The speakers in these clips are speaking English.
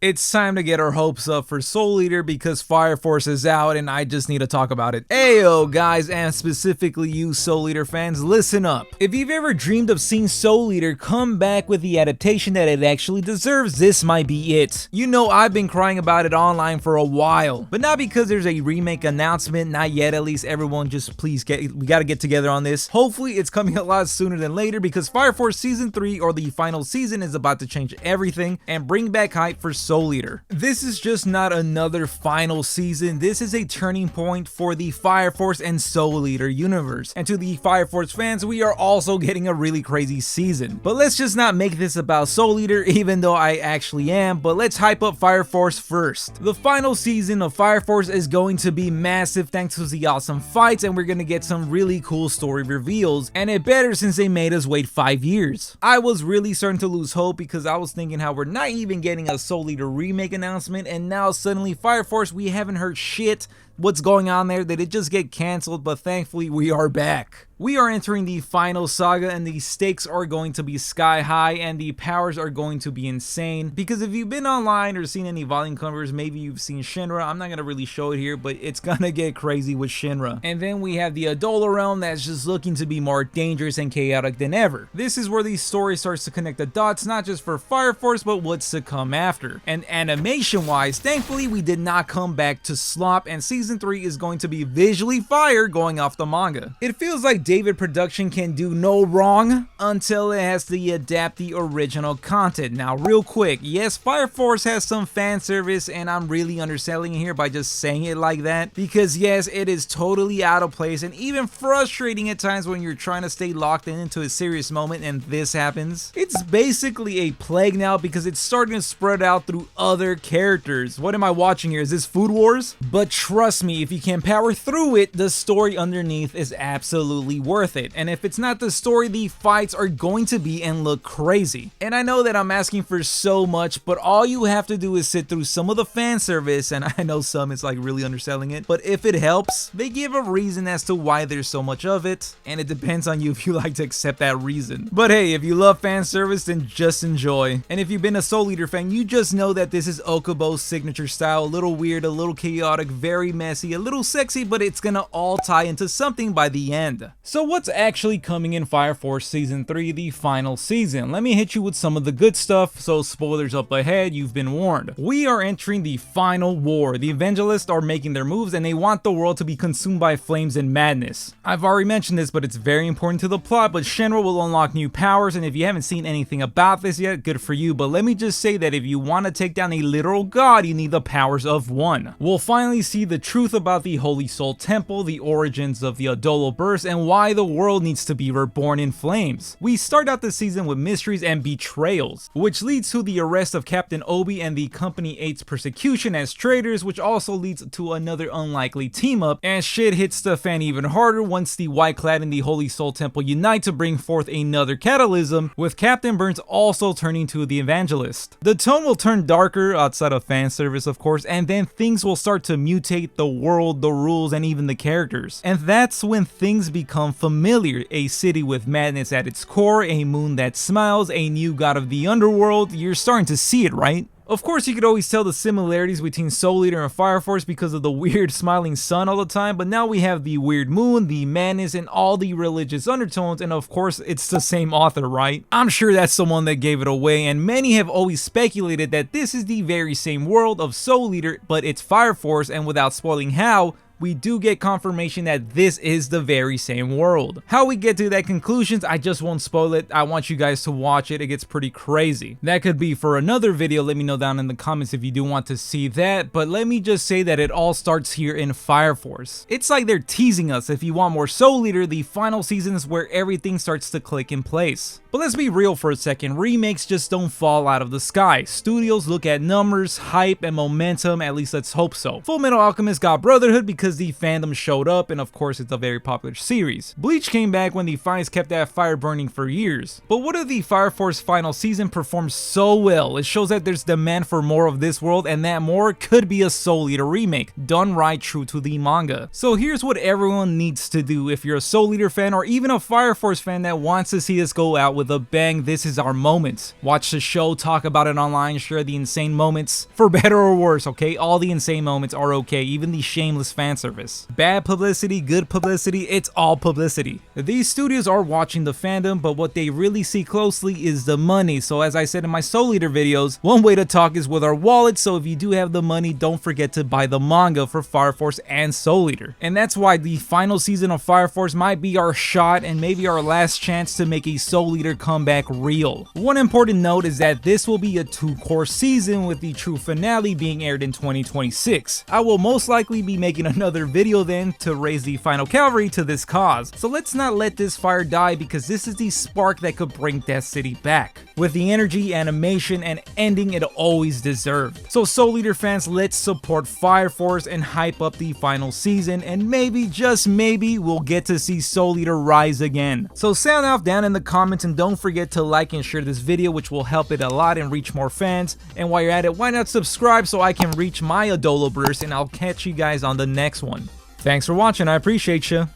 It's time to get our hopes up for Soul Eater because Fire Force is out and I just need to talk about it. Ayo guys, and specifically you Soul Eater fans, listen up. If you've ever dreamed of seeing Soul Eater come back with the adaptation that it actually deserves, this might be it. You know, I've been crying about it online for a while, but not because there's a remake announcement, not yet at least. Everyone just please we gotta get together on this. Hopefully it's coming a lot sooner than later because Fire Force Season 3 or the final season is about to change everything and bring back hype for Soul Eater. This is just not another final season, this is a turning point for the Fire Force and Soul Eater universe. And to the Fire Force fans, we are also getting a really crazy season. But let's just not make this about Soul Eater, even though I actually am, but let's hype up Fire Force first. The final season of Fire Force is going to be massive thanks to the awesome fights, and we're gonna get some really cool story reveals, and it better since they made us wait 5 years. I was really starting to lose hope because I was thinking how we're not even getting a Soul Eater remake announcement, and now suddenly Fire Force, we haven't heard shit. What's going on there? Did it just get cancelled? But thankfully we are back. We are entering the final saga and the stakes are going to be sky high and the powers are going to be insane, because if you've been online or seen any volume covers, maybe you've seen Shinra. I'm not going to really show it here, but it's gonna get crazy with Shinra. And then we have the Adola realm that's just looking to be more dangerous and chaotic than ever. This is where the story starts to connect the dots, not just for Fire Force but what's to come after. And animation wise, thankfully we did not come back to slop, and season 3 is going to be visually fire going off the manga. It feels like David Production can do no wrong until it has to adapt the original content. Now real quick, yes, Fire Force has some fan service, and I'm really underselling it here by just saying it like that, because yes, it is totally out of place and even frustrating at times when you're trying to stay locked into a serious moment and this happens. It's basically a plague now because it's starting to spread out through other characters. What am I watching here? Is this Food Wars? But trust me, if you can power through it, the story underneath is absolutely worth it. And if it's not the story, the fights are going to be and look crazy. And I know that I'm asking for so much, but all you have to do is sit through some of the fan service, and I know some it's like really underselling it, but if it helps, they give a reason as to why there's so much of it, and it depends on you if you like to accept that reason. But hey, if you love fan service, then just enjoy. And if you've been a Soul Eater fan, you just know that this is Okubo's signature style, a little weird, a little chaotic, very messy, a little sexy, but it's gonna all tie into something by the end. So what's actually coming in Fire Force Season 3, the final season? Let me hit you with some of the good stuff, so spoilers up ahead, you've been warned. We are entering the final war. The Evangelists are making their moves and they want the world to be consumed by flames and madness. I've already mentioned this, but it's very important to the plot, but Shinra will unlock new powers, and if you haven't seen anything about this yet, good for you, but let me just say that if you want to take down a literal god, you need the powers of one. We'll finally see the truth about the Holy Soul Temple, the origins of the Adola Burst, and why the world needs to be reborn in flames. We start out the season with mysteries and betrayals, which leads to the arrest of Captain Obi and the Company 8's persecution as traitors, which also leads to another unlikely team up, and shit hits the fan even harder once the White Clad and the Holy Soul Temple unite to bring forth another catalysm, with Captain Burns also turning to the Evangelist. The tone will turn darker outside of fan service of course, and then things will start to mutate, the world, the rules, and even the characters. And that's when things become familiar. A city with madness at its core, a moon that smiles, a new god of the underworld. You're starting to see it, right? Of course, you could always tell the similarities between Soul Eater and Fire Force because of the weird smiling sun all the time, but now we have the weird moon, the madness, and all the religious undertones, and of course, it's the same author, right? I'm sure that's the one that gave it away, and many have always speculated that this is the very same world of Soul Eater, but it's Fire Force, and without spoiling how, we do get confirmation that this is the very same world. How we get to that conclusions, I just won't spoil it. I want you guys to watch it. It gets pretty crazy. That could be for another video. Let me know down in the comments if you do want to see that. But let me just say that it all starts here in Fire Force. It's like they're teasing us. If you want more Soul Eater, the final season is where everything starts to click in place. But let's be real for a second, remakes just don't fall out of the sky. Studios look at numbers, hype, and momentum, at least let's hope so. Fullmetal Alchemist got Brotherhood because because the fandom showed up, and of course it's a very popular series. Bleach came back when the fans kept that fire burning for years. But what if the Fire Force final season performs so well? It shows that there's demand for more of this world, and that more could be a Soul Eater remake, done right, true to the manga. So here's what everyone needs to do. If you're a Soul Eater fan or even a Fire Force fan that wants to see us go out with a bang, this is our moment. Watch the show, talk about it online, share the insane moments, for better or worse, okay? All the insane moments are okay, even the shameless fan service. Bad publicity, good publicity, it's all publicity. These studios are watching the fandom, but what they really see closely is the money. So as I said in my Soul Eater videos, one way to talk is with our wallet, so if you do have the money, don't forget to buy the manga for Fire Force and Soul Eater. And that's why the final season of Fire Force might be our shot and maybe our last chance to make a Soul Eater comeback real. One important note is that this will be a 2-course season, with the true finale being aired in 2026. I will most likely be making another video then to raise the final cavalry to this cause. So let's not let this fire die, because this is the spark that could bring Death City back, with the energy, animation, and ending it always deserved. So Soul Eater fans, let's support Fire Force and hype up the final season, and maybe, just maybe, we'll get to see Soul Eater rise again. So sound off down in the comments, and don't forget to like and share this video, which will help it a lot and reach more fans. And while you're at it, why not subscribe so I can reach my Adolo burst, and I'll catch you guys on the next one. Thanks for watching, I appreciate you.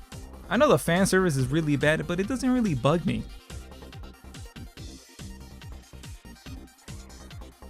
I know the fan service is really bad, but it doesn't really bug me.